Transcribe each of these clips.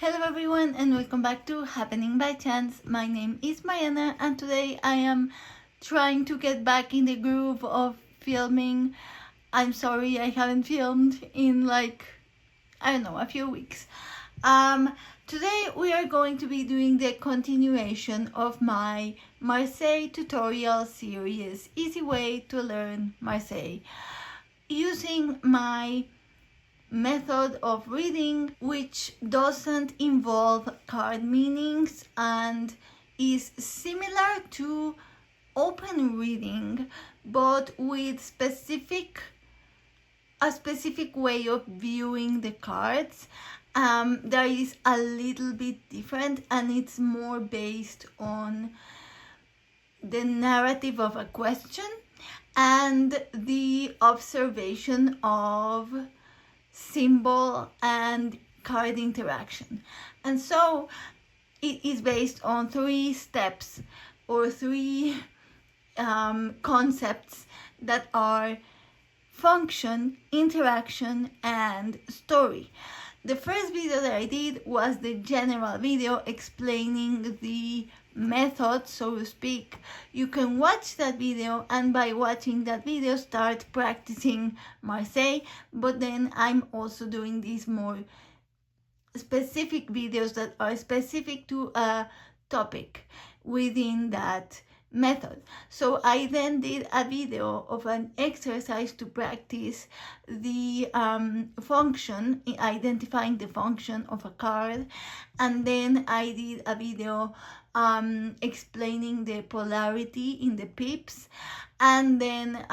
Hello everyone and welcome back to Happening by Chance. My name is Mariana and today I am trying to get back in the groove of filming. I'm sorry I haven't filmed in a few weeks. Today we are going to be doing the continuation of my Marseille tutorial series, Easy Way to Learn Marseille, using my method of reading, which doesn't involve card meanings and is similar to open reading, but with a specific way of viewing the cards. There is a little bit different, and it's more based on the narrative of a question and the observation of symbol and card interaction. And so it is based on 3 steps or 3 concepts that are function, interaction, and story. The first video that I did was the general video explaining the method, so to speak. You can watch that video, and by watching that video start practicing Marseille, but then I'm also doing these more specific videos that are specific to a topic within that method. So I then did a video of an exercise to practice the function, identifying the function of a card, and then I did a video explaining the polarity in the pips, and then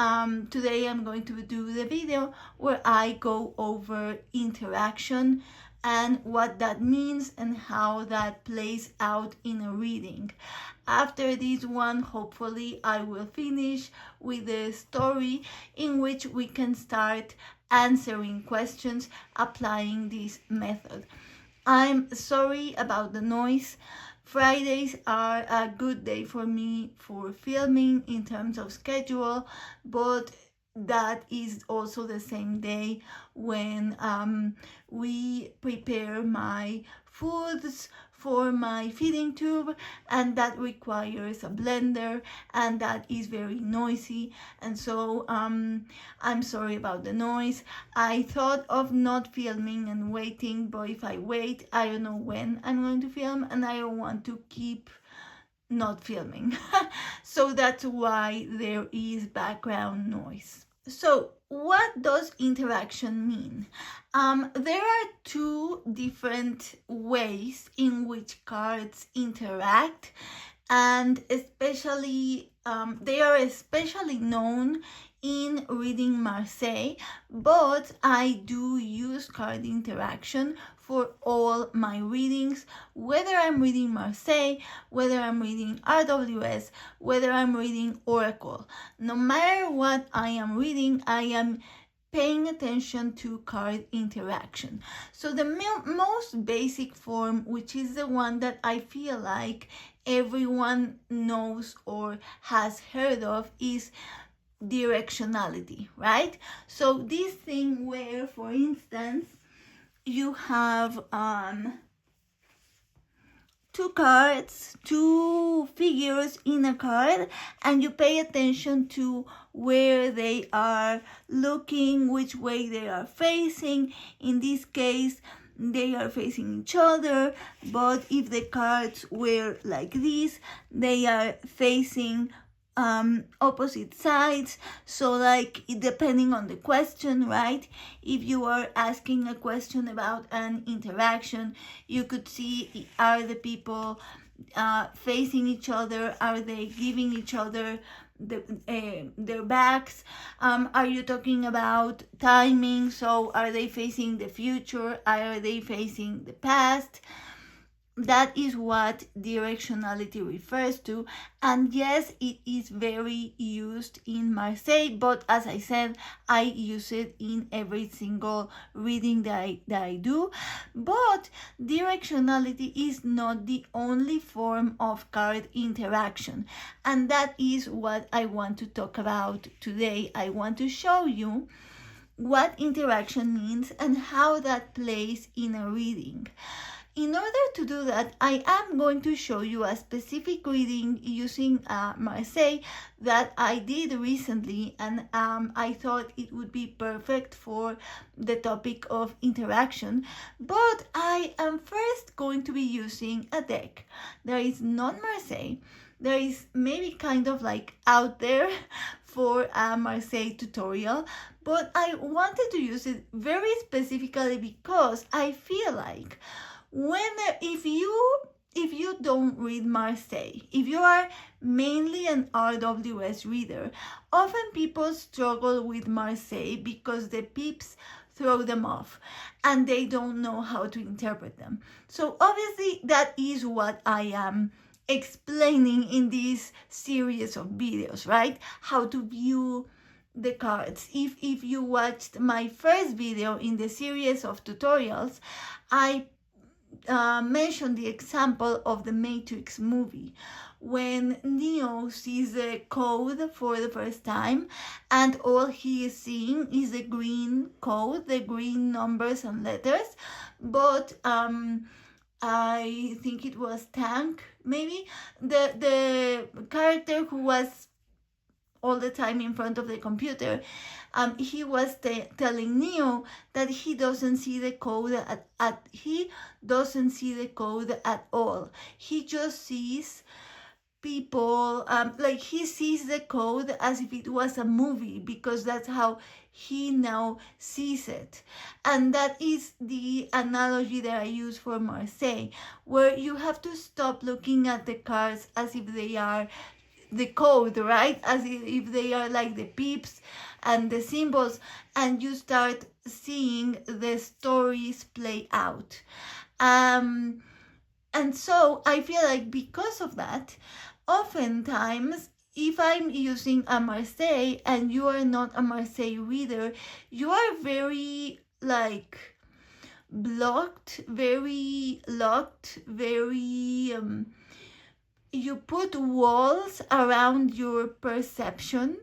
today I'm going to do the video where I go over interaction and what that means and how that plays out in a reading. After this one, hopefully I will finish with the story, in which we can start answering questions applying this method. I'm sorry about the noise. Fridays are a good day for me for filming in terms of schedule, but that is also the same day when we prepare my foods for my feeding tube, and that requires a blender, and that is very noisy. And so I'm sorry about the noise. I thought of not filming and waiting, but if I wait, I don't know when I'm going to film, and I don't want to keep not filming. So that's why there is background noise. So what does interaction mean? There are 2 different ways in which cards interact, and especially they are especially known in reading Marseille, but I do use card interaction for all my readings, whether I'm reading Marseille, whether I'm reading RWS, whether I'm reading Oracle. No matter what I am reading, I am paying attention to card interaction. So the most basic form, which is the one that I feel like everyone knows or has heard of, is directionality, right? So this thing where, for instance, you have 2 cards, 2 figures in a card, and you pay attention to where they are looking, which way they are facing. In this case, they are facing each other, but if the cards were like this, they are facing opposite sides. So like, depending on the question, right? If you are asking a question about an interaction, you could see, are the people facing each other? Are they giving each other their backs? Are you talking about timing? So are they facing the future? Are they facing the past? That is what directionality refers to. And yes, it is very used in Marseille, but as I said, I use it in every single reading that I do. But directionality is not the only form of card interaction, and that is what I want to talk about today. I want to show you what interaction means and how that plays in a reading. In order to do that, I am going to show you a specific reading using Marseille that I did recently, and I thought it would be perfect for the topic of interaction. But I am first going to be using a deck. There is not Marseille. There is maybe kind of like out there for a Marseille tutorial, but I wanted to use it very specifically because I feel like if you don't read Marseille, if you are mainly an RWS reader, often people struggle with Marseille because the peeps throw them off and they don't know how to interpret them. So obviously that is what I am explaining in this series of videos, right? How to view the cards. If you watched my first video in the series of tutorials, I mentioned the example of the Matrix movie when Neo sees the code for the first time and all he is seeing is the green code, the green numbers and letters, but I think it was Tank, maybe, the character who was all the time in front of the computer, he was telling Neo that he doesn't see the code he doesn't see the code at all. He just sees people, like he sees the code as if it was a movie, because that's how he now sees it. And that is the analogy that I use for Marseille, where you have to stop looking at the cards as if they are the code, right? As if they are like the peeps and the symbols, and you start seeing the stories play out. And so I feel like because of that, oftentimes, if I'm using a Marseille and you are not a Marseille reader, you are very like blocked, very locked, very you put walls around your perception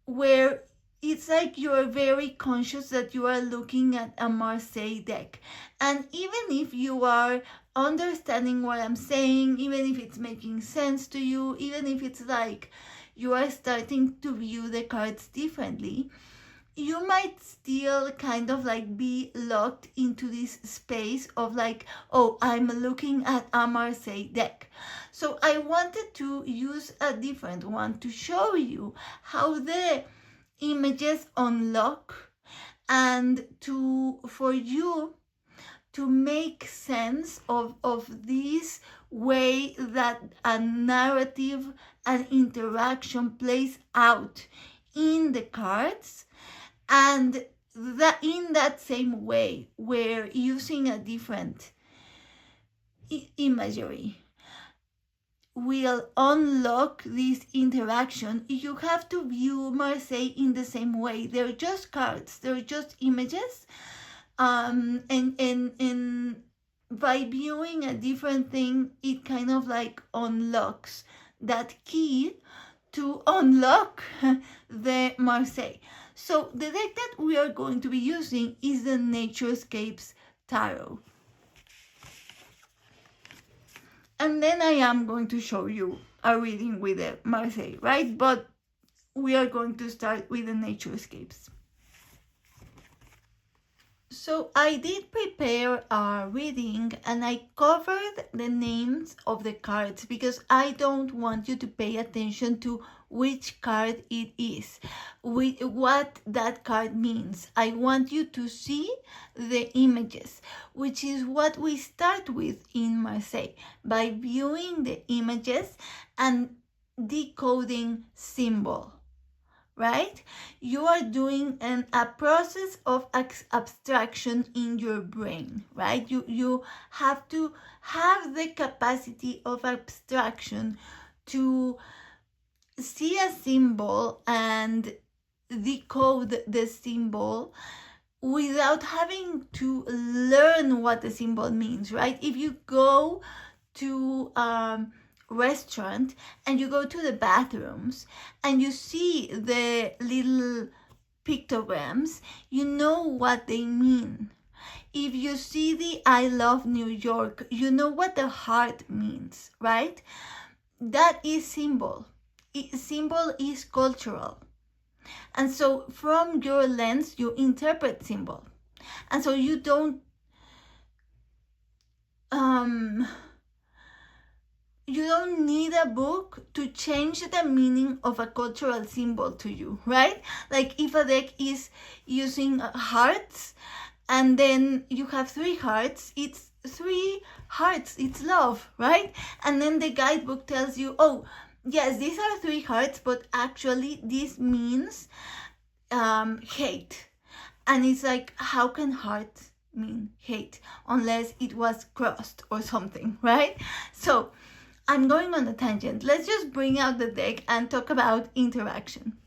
where it's like you're very conscious that you are looking at a Marseille deck. And even if you are understanding what I'm saying, even if it's making sense to you, even if it's like you are starting to view the cards differently, you might still kind of like be locked into this space of like, oh, I'm looking at a Marseille deck. So I wanted to use a different one to show you how the images unlock and for you to make sense of this way that a narrative and interaction plays out in the cards. And that in that same way, we're using a different imagery will unlock this interaction. You have to view Marseille in the same way. They're just cards, they're just images. And by viewing a different thing, it kind of like unlocks that key to unlock the Marseille. So the deck that we are going to be using is the Naturescapes Tarot. And then I am going to show you a reading with the Marseille, right? But we are going to start with the Naturescapes. So I did prepare a reading and I covered the names of the cards because I don't want you to pay attention to which card it is, what that card means. I want you to see the images, which is what we start with in Marseille, by viewing the images and decoding symbol. Right? You are doing a process of abstraction in your brain, right? You have to have the capacity of abstraction to see a symbol and decode the symbol without having to learn what the symbol means, right? If you go to restaurant and you go to the bathrooms and you see the little pictograms, you know what they mean. if you see the I love New York, you know what the heart means, right? That is symbol. Symbol is cultural. And so from your lens, you interpret symbol. And so you don't need a book to change the meaning of a cultural symbol to you, right? Like if a deck is using hearts and then you have 3 hearts, it's 3 hearts, it's love, right? And then the guidebook tells you, oh, yes, these are 3 hearts, but actually this means hate. And it's like, how can heart mean hate unless it was crossed or something, right? So I'm going on a tangent. Let's just bring out the deck and talk about interaction.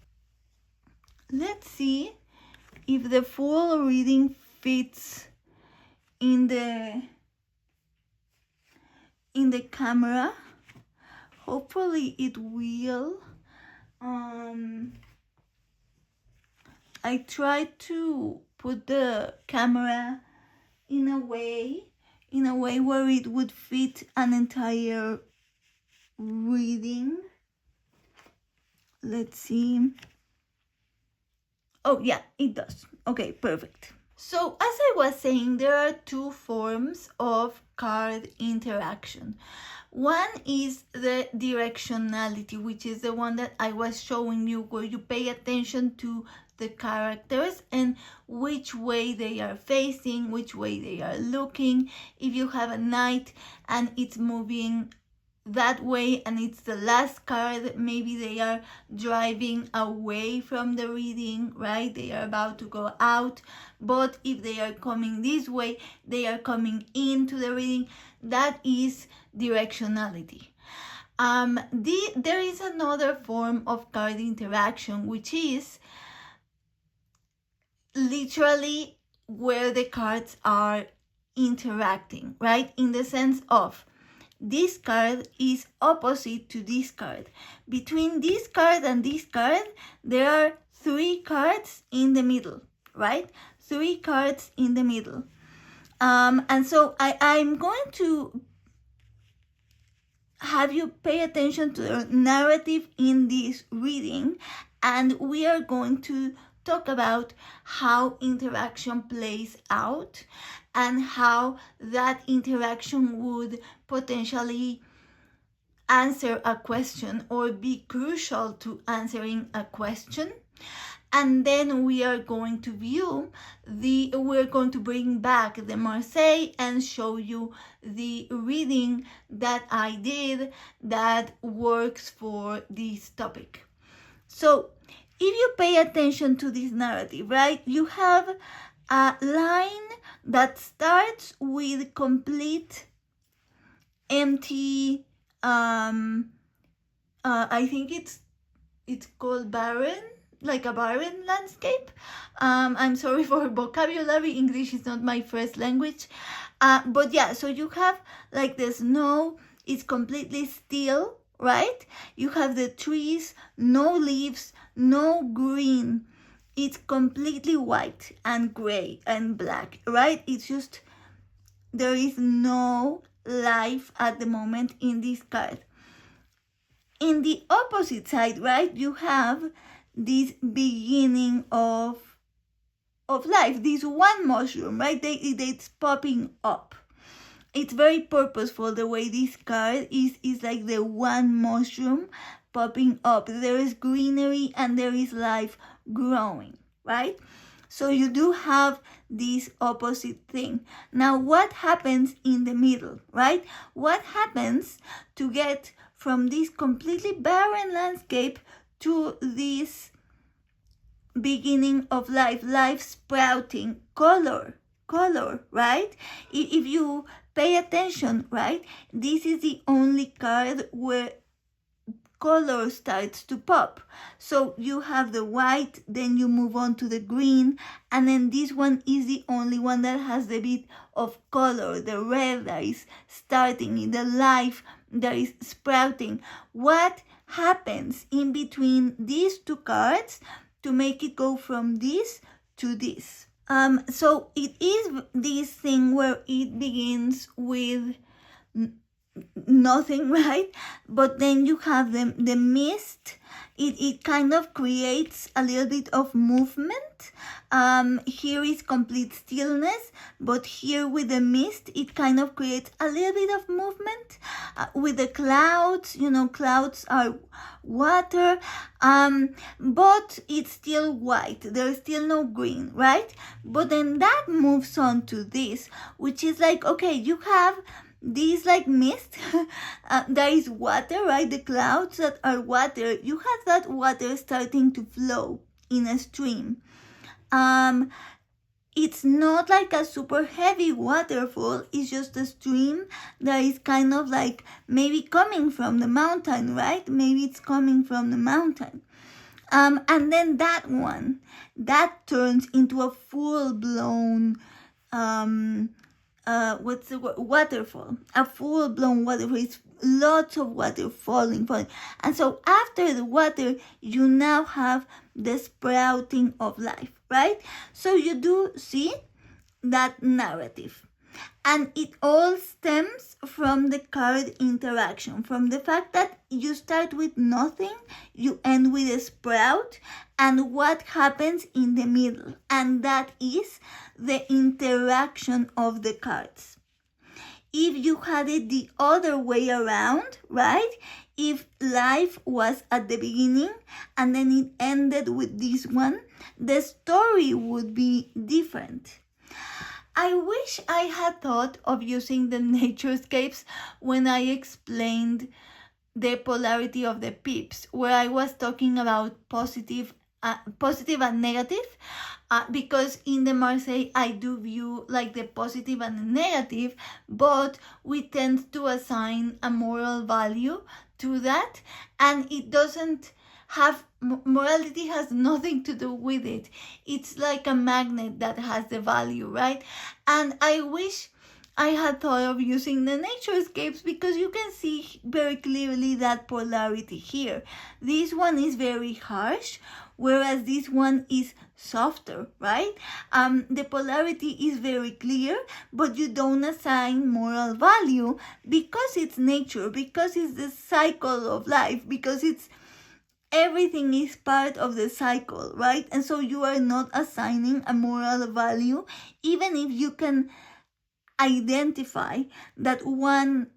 Let's see if the full reading fits in the camera. Hopefully it will. I tried to put the camera in a way where it would fit an entire reading. Let's see. Oh yeah, it does. Okay, perfect. So as I was saying, there are 2 forms of card interaction. One is the directionality, which is the one that I was showing you, where you pay attention to the characters and which way they are facing, which way they are looking. If you have a knight and it's moving that way and it's the last card, maybe they are driving away from the reading, right? They are about to go out. But if they are coming this way, they are coming into the reading. That is directionality. There is another form of card interaction, which is literally where the cards are interacting, right? In the sense of this card is opposite to this card. Between this card and this card, there are 3 cards in the middle, right? 3 cards in the middle. And so I'm going to have you pay attention to the narrative in this reading, and we are going to talk about how interaction plays out and how that interaction would potentially answer a question or be crucial to answering a question. And then we are going to we're going to bring back the Marseille and show you the reading that I did that works for this topic. So if you pay attention to this narrative, right, you have a line that starts with complete empty, I think it's called barren, like a barren landscape. I'm sorry for vocabulary. English is not my first language. But yeah, so you have like the snow, it's completely still, right? You have the trees, no leaves, no green. It's completely white and gray and black, right? It's just, there is no life at the moment in this card. In the opposite side, right, you have this beginning of life, this one mushroom, right? It's popping up. It's very purposeful the way this card is like the one mushroom popping up. There is greenery and there is life growing, right? So you do have this opposite thing. Now, what happens in the middle, right? What happens to get from this completely barren landscape to this beginning of life sprouting, color, right? If you pay attention, right, this is the only card where color starts to pop. So you have the white, then you move on to the green, and then this one is the only one that has the bit of color, the red that is starting in the life that is sprouting. What happens in between these 2 cards to make it go from this to this? So it is this thing where it begins with nothing, right? But then you have the mist. It kind of creates a little bit of movement. Here is complete stillness, but here with the mist, it kind of creates a little bit of movement. With the clouds, clouds are water, but it's still white. There's still no green, right? But then that moves on to this, which is like, okay, you have these like mist, there is water, right? The clouds that are water, you have that water starting to flow in a stream. It's not like a super heavy waterfall, it's just a stream that is kind of like maybe coming from the mountain, right? Maybe it's coming from the mountain. And then that one, that turns into a full-blown waterfall, a full-blown waterfall. It's lots of water falling. And so after the water, you now have the sprouting of life, right? So you do see that narrative. And it all stems from the card interaction, from the fact that you start with nothing, you end with a sprout, and what happens in the middle. And that is the interaction of the cards. If you had it the other way around, right? If life was at the beginning and then it ended with this one, the story would be different. I wish I had thought of using the Naturescapes when I explained the polarity of the pips, where I was talking about positive and negative, because in the Marseille I do view like the positive and the negative, but we tend to assign a moral value to that, and it doesn't have, morality has nothing to do with it. It's like a magnet that has the value, right? And I wish I had thought of using the Naturescapes, because you can see very clearly that polarity here. This one is very harsh, whereas this one is softer, right? The polarity is very clear, but you don't assign moral value because it's nature, because it's the cycle of life, because it's everything is part of the cycle, right? And so you are not assigning a moral value, even if you can identify that one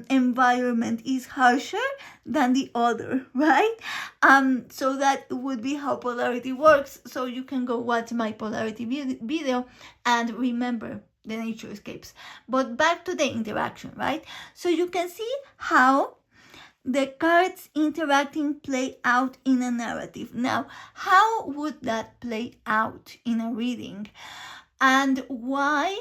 environment is harsher than the other, right? So that would be how polarity works. So you can go watch my polarity video and remember the Naturescapes. But back to the interaction, right? So you can see how the cards interacting play out in a narrative. Now, how would that play out in a reading? And why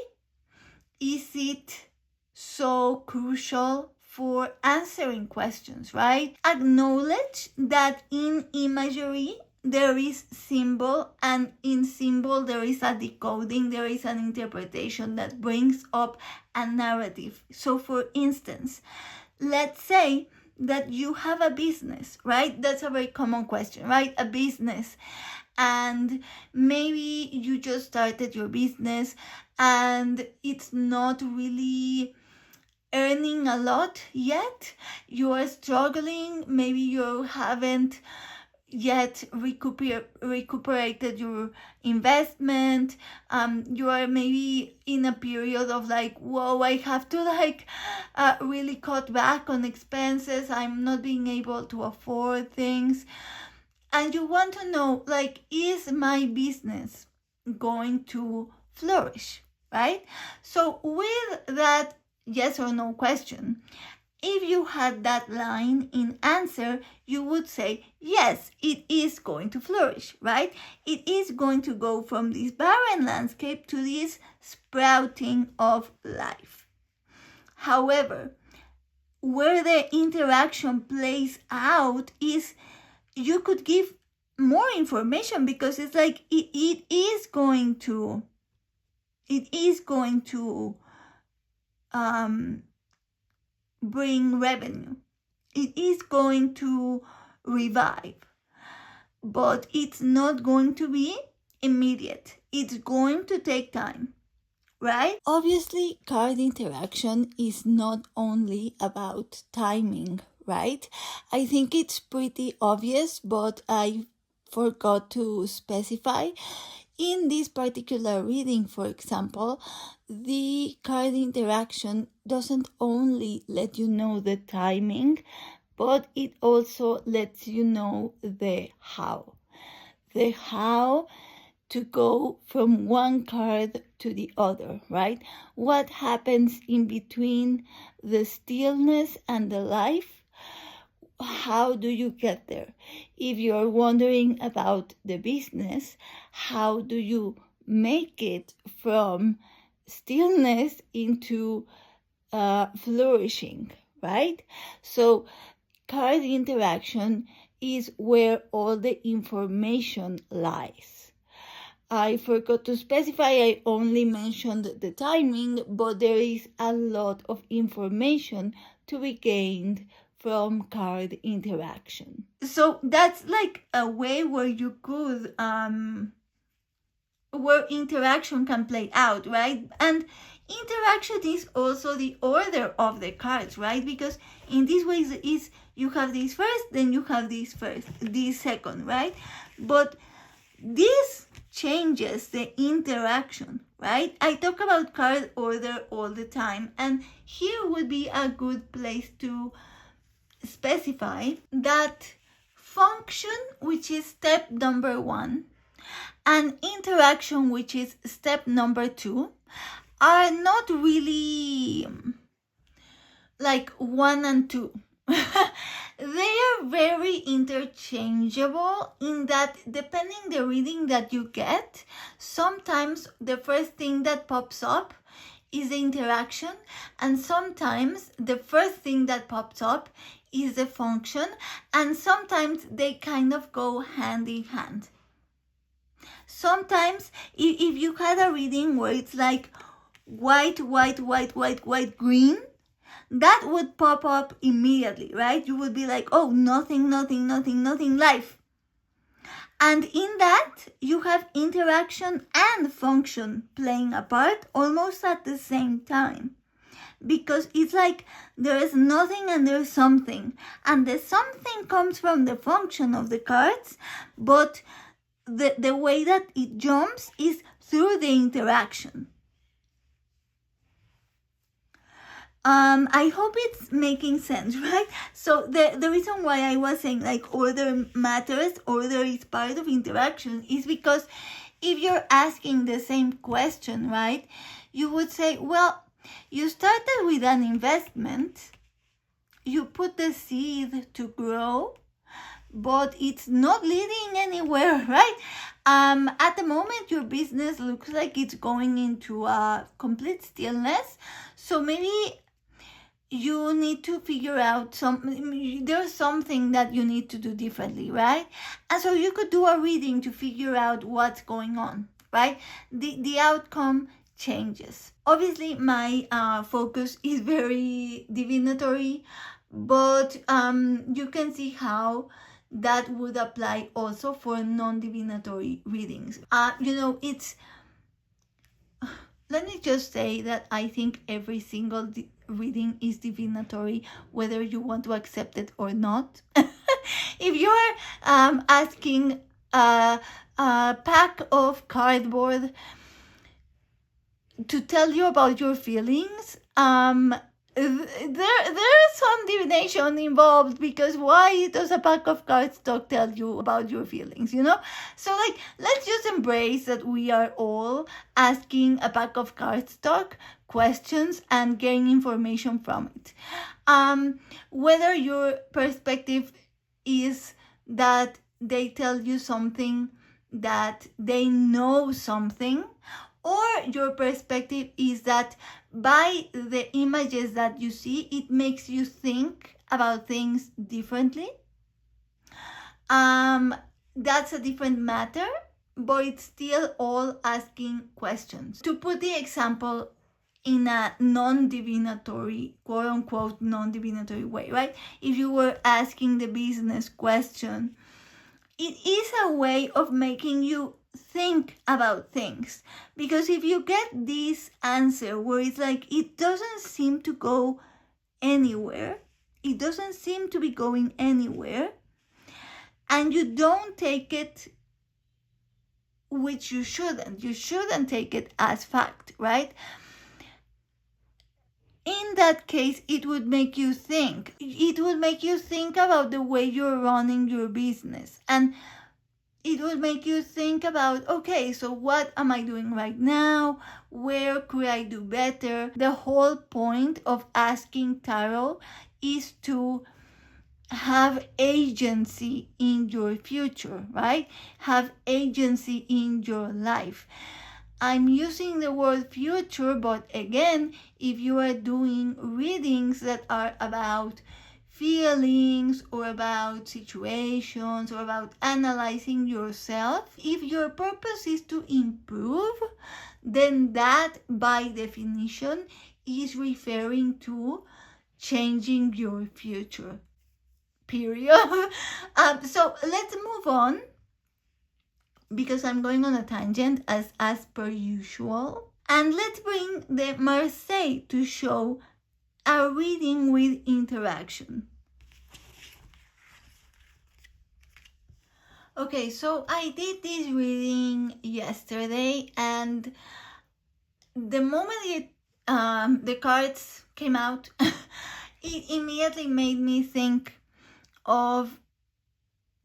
is it so crucial for answering questions, right? Acknowledge that in imagery there is symbol, and in symbol there is a decoding, there is an interpretation that brings up a narrative. So for instance, let's say that you have a business, right? That's a very common question, right? A business. And maybe you just started your business and it's not really earning a lot yet. You are struggling. Maybe you haven't yet recuperated your investment. You are maybe in a period of like, whoa, I have to really cut back on expenses. I'm not being able to afford things. And you want to know, is my business going to flourish, right? So with that yes or no question, if you had that line in answer, you would say, yes, it is going to flourish, right? It is going to go from this barren landscape to this sprouting of life. However, where the interaction plays out is you could give more information, because it's like it is going to bring revenue. It is going to revive, but it's not going to be immediate. it's going to take time, right? Obviously, card interaction is not only about timing, right? I think it's pretty obvious, but I forgot to specify. In this particular reading, for example, the card interaction doesn't only let you know the timing, but it also lets you know the how. The how to go from one card to the other, right? What happens in between the stillness and the life? How do you get there? If you're wondering about the business, how do you make it from stillness into flourishing, right? So card interaction is where all the information lies. I forgot to specify, I only mentioned the timing, but there is a lot of information to be gained from card interaction. So that's like a way where you could, where interaction can play out, right? And interaction is also the order of the cards, right? Because in this way is you have this first, then you have this first, this second, right? But this changes the interaction, right? I talk about card order all the time, and here would be a good place to specify that function, which is step number 1, and interaction, which is step number 2, are not really like 1 and 2. They are very interchangeable in that depending the reading that you get, sometimes the first thing that pops up is the interaction, and sometimes the first thing that pops up is the function, and sometimes they kind of go hand in hand. Sometimes if you had a reading where it's like white, green, that would pop up immediately, right? You would be like, oh, nothing, life. And in that, you have interaction and function playing a part almost at the same time. Because it's like there is nothing and there's something. And the something comes from the function of the cards, but the way that it jumps is through the interaction. I hope it's making sense, right? So the reason why I was saying like order matters, order is part of interaction, is because if you're asking the same question, right, you would say, well, you started with an investment, you put the seed to grow, but it's not leading anywhere, right? At the moment, your business looks like it's going into a complete stillness. So maybe you need to figure out there's something that you need to do differently, right? And so you could do a reading to figure out what's going on, right? The outcome changes. Obviously, my focus is very divinatory, but you can see how that would apply also for non-divinatory readings. It's let me just say that I think every single reading is divinatory, whether you want to accept it or not. If you're asking a pack of cardboard to tell you about your feelings, there's some divination involved, because why does a pack of cardstock tell you about your feelings, So let's just embrace that we are all asking a pack of cardstock questions and gain information from it. Whether your perspective is that they tell you something, that they know something, or your perspective is that by the images that you see, it makes you think about things differently. That's a different matter, but it's still all asking questions. To put the example in a non-divinatory, quote-unquote non-divinatory way, right? If you were asking the business question, it is a way of making you think about things. Because if you get this answer where it's like, it doesn't seem to go anywhere, it doesn't seem to be going anywhere, and you don't take it, which you shouldn't take it as fact, right? In that case, it would make you think. It would make you think about the way you're running your business. And it would make you think about, okay, so what am I doing right now? Where could I do better? The whole point of asking tarot is to have agency in your future, right? Have agency in your life. I'm using the word future, but again, if you are doing readings that are about feelings or about situations or about analyzing yourself, if your purpose is to improve, then that by definition is referring to changing your future, period. So let's move on, because I'm going on a tangent as per usual. And let's bring the Marseille to show a reading with interaction. Okay, so I did this reading yesterday, and the moment the cards came out, it immediately made me think of,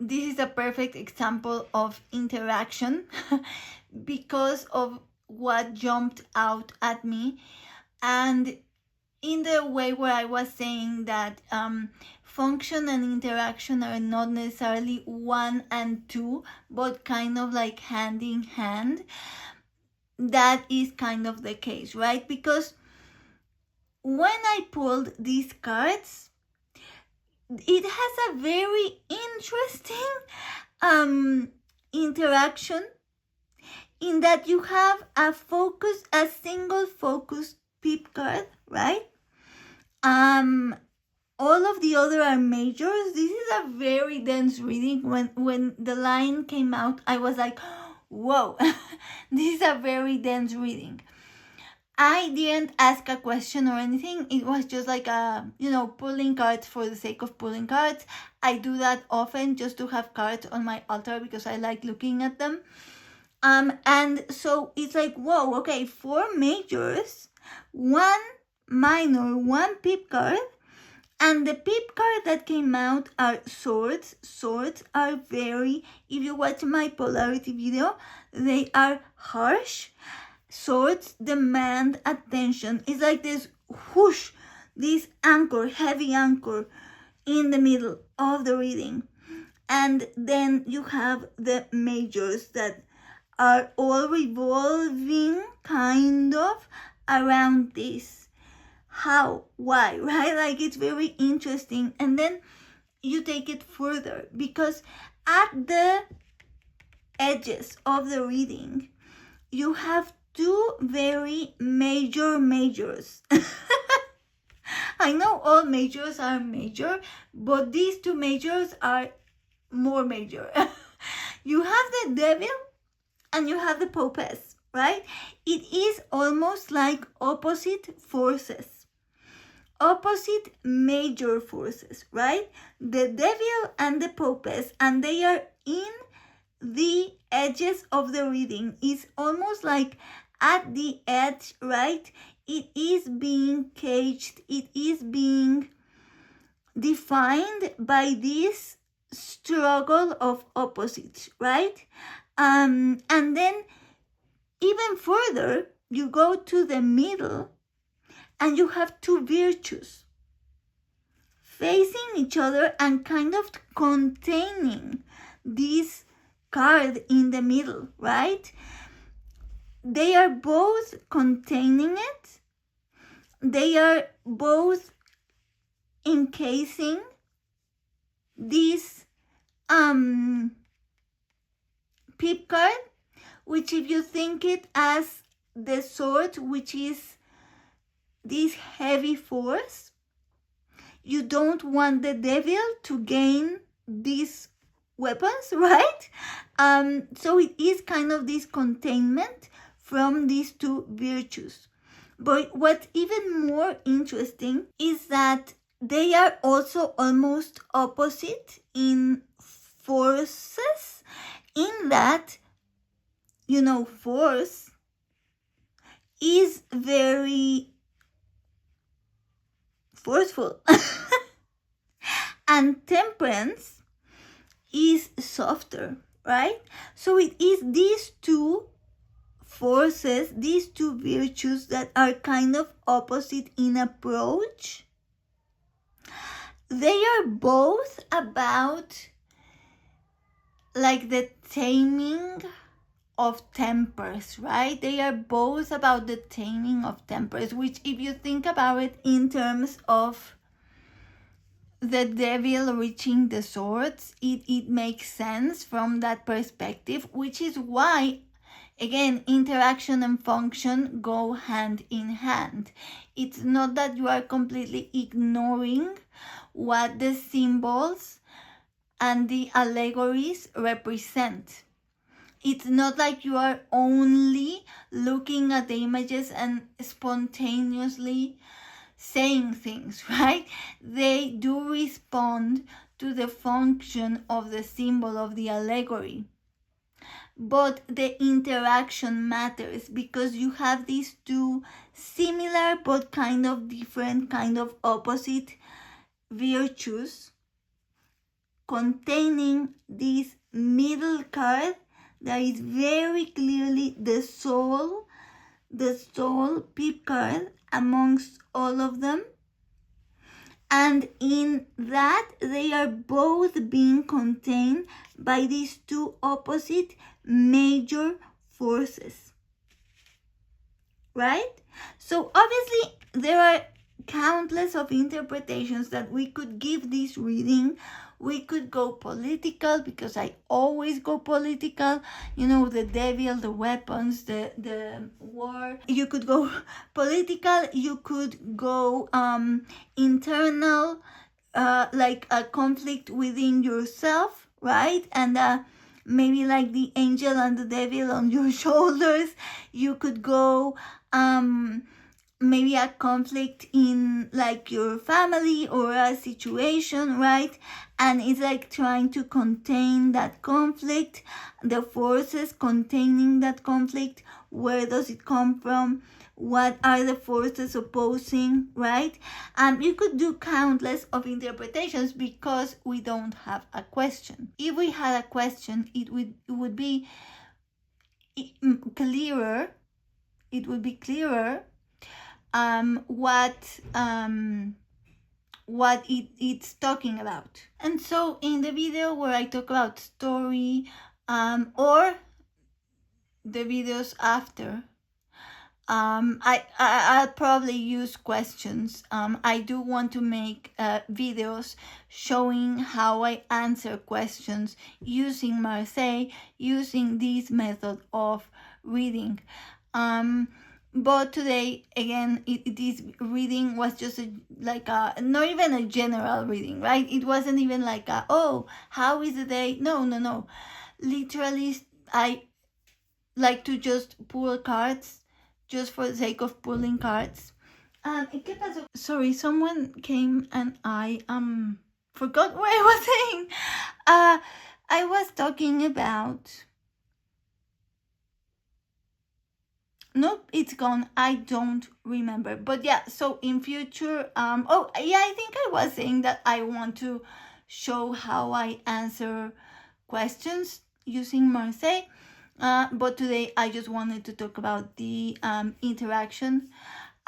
this is a perfect example of interaction because of what jumped out at me. And in the way where I was saying that function and interaction are not necessarily one and two, but kind of like hand in hand, that is kind of the case, right? Because when I pulled these cards, it has a very interesting interaction, in that you have a single focus pip card, right? All of the other are majors. This is a very dense reading. When the line came out, I was like, whoa, this is a very dense reading. I didn't ask a question or anything. It was just like pulling cards for the sake of pulling cards. I do that often just to have cards on my altar because I like looking at them. And so it's like, whoa, okay, 4 majors, 1 minor, 1 pip card. And the pip card that came out are swords. Swords are very, if you watch my polarity video, they are harsh. Swords demand attention. It's like this whoosh, this anchor, heavy anchor in the middle of the reading. And then you have the majors that are all revolving kind of around this. How? Why? Right? Like, it's very interesting. And then you take it further, because at the edges of the reading, you have 2 very majors. I know all majors are major, but these 2 majors are more major. You have the devil and you have the popess, right? It is almost like opposite forces. Opposite major forces, right? The devil and the popess, and they are in the edges of the reading. It's almost like at the edge, right? It is being caged. It is being defined by this struggle of opposites, right? And then even further, you go to the middle, and you have 2 virtues facing each other and kind of containing this card in the middle, right? They are both containing it. They are both encasing this pip card, which, if you think it as the sword, which is this heavy force, you don't want the devil to gain this weapons, right? So it is kind of this containment from these two virtues. But what's even more interesting is that they are also almost opposite in forces, in that, force is very forceful and temperance is softer, right? So it is these two forces, these two virtues that are kind of opposite in approach. They are both about like the taming of tempers, right? They are both about the taming of tempers, which if you think about it in terms of the devil reaching the swords, it makes sense from that perspective, which is why, again, interaction and function go hand in hand. It's not that you are completely ignoring what the symbols and the allegories represent. It's not like you are only looking at the images and spontaneously saying things, right? They do respond to the function of the symbol of the allegory. But the interaction matters because you have these two similar but kind of different, kind of opposite virtues containing this middle card that is very clearly the sole pip card amongst all of them. And in that, they are both being contained by these two opposite major forces, right? So obviously, there are countless of interpretations that we could give this reading. We could go political, because I always go political. The devil, the weapons, the war. You could go political. You could go internal, like a conflict within yourself, right? And maybe like the angel and the devil on your shoulders. You could go maybe a conflict in like your family or a situation, right? And it's like trying to contain that conflict, the forces containing that conflict. Where does it come from? What are the forces opposing, right? You could do countless of interpretations because we don't have a question. If we had a question, it would be clearer. It would be clearer what it's talking about. And so in the video where I talk about story, or the videos after, I'll probably use questions. I do want to make videos showing how I answer questions using Marseille, using this method of reading. But today, again, this reading was just not even a general reading, right? It wasn't even like how is the day? No. Literally, I like to just pull cards just for the sake of pulling cards. ¿Qué pasó? Sorry, someone came and I forgot what I was saying. I was talking about... Nope, it's gone. I don't remember. But yeah, so in future, I think I was saying that I want to show how I answer questions using Marseille. But today I just wanted to talk about the interaction.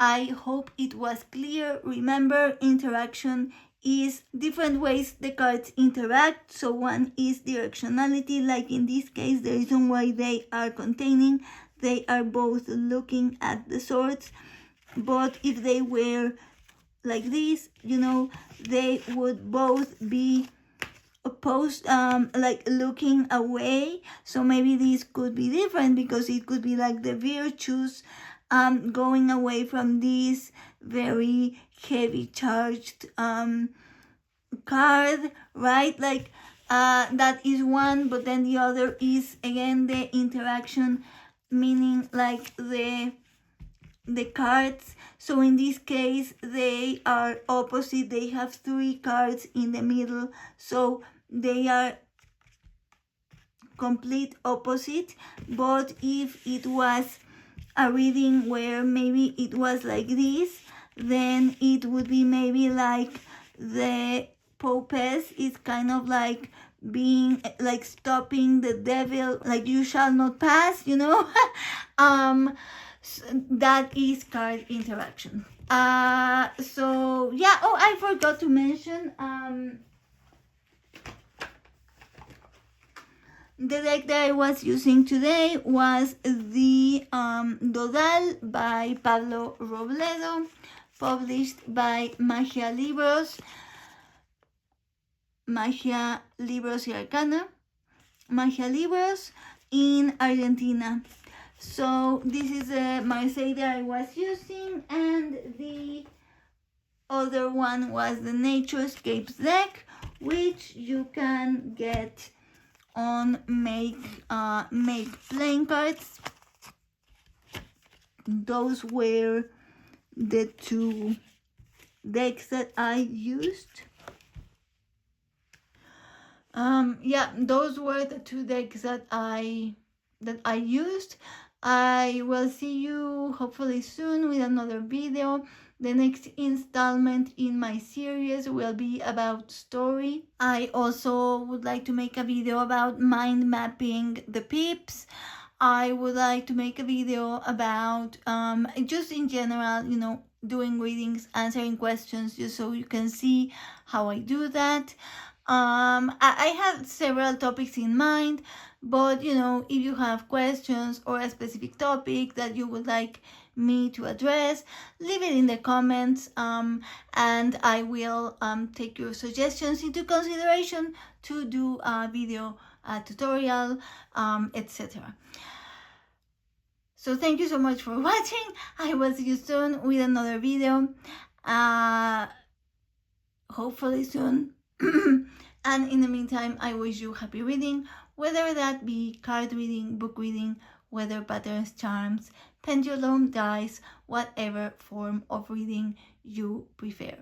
I hope it was clear. Remember, interaction is different ways the cards interact. So one is directionality, like in this case, the reason why they are containing. They are both looking at the swords, but if they were like this, they would both be opposed, like looking away. So maybe this could be different because it could be like the virtues going away from this very heavy charged card, right? Like That is one, but then the other is again the interaction, meaning like the cards. So in this case they are opposite, they have 3 cards in the middle, so they are complete opposite. But if it was a reading where maybe it was like this, then it would be maybe like the Popes is kind of like being like stopping the devil, like you shall not pass, you know. So that is card interaction. So yeah, oh, I forgot to mention the deck that I was using today was the Dodal by Pablo Robledo, published by Magia libros, Magia libros y Arcana, Magia libros in Argentina. So this is the Marseille that I was using, and the other one was the Naturescapes deck, which you can get on make playing cards. Those were the 2 decks that I used. Yeah, those were the 2 decks that I used. I will see you hopefully soon with another video. The next installment in my series will be about story. I also would like to make a video about mind mapping the pips. I would like to make a video about just in general, you know, doing readings, answering questions, just so you can see how I do that. I have several topics in mind, but you know, if you have questions or a specific topic that you would like me to address, leave it in the comments, and I will take your suggestions into consideration to do a video, tutorial, etc. So thank you so much for watching. I will see you soon with another video, hopefully soon. And in the meantime, I wish you happy reading, whether that be card reading, book reading, weather patterns, charms, pendulum, dice, whatever form of reading you prefer.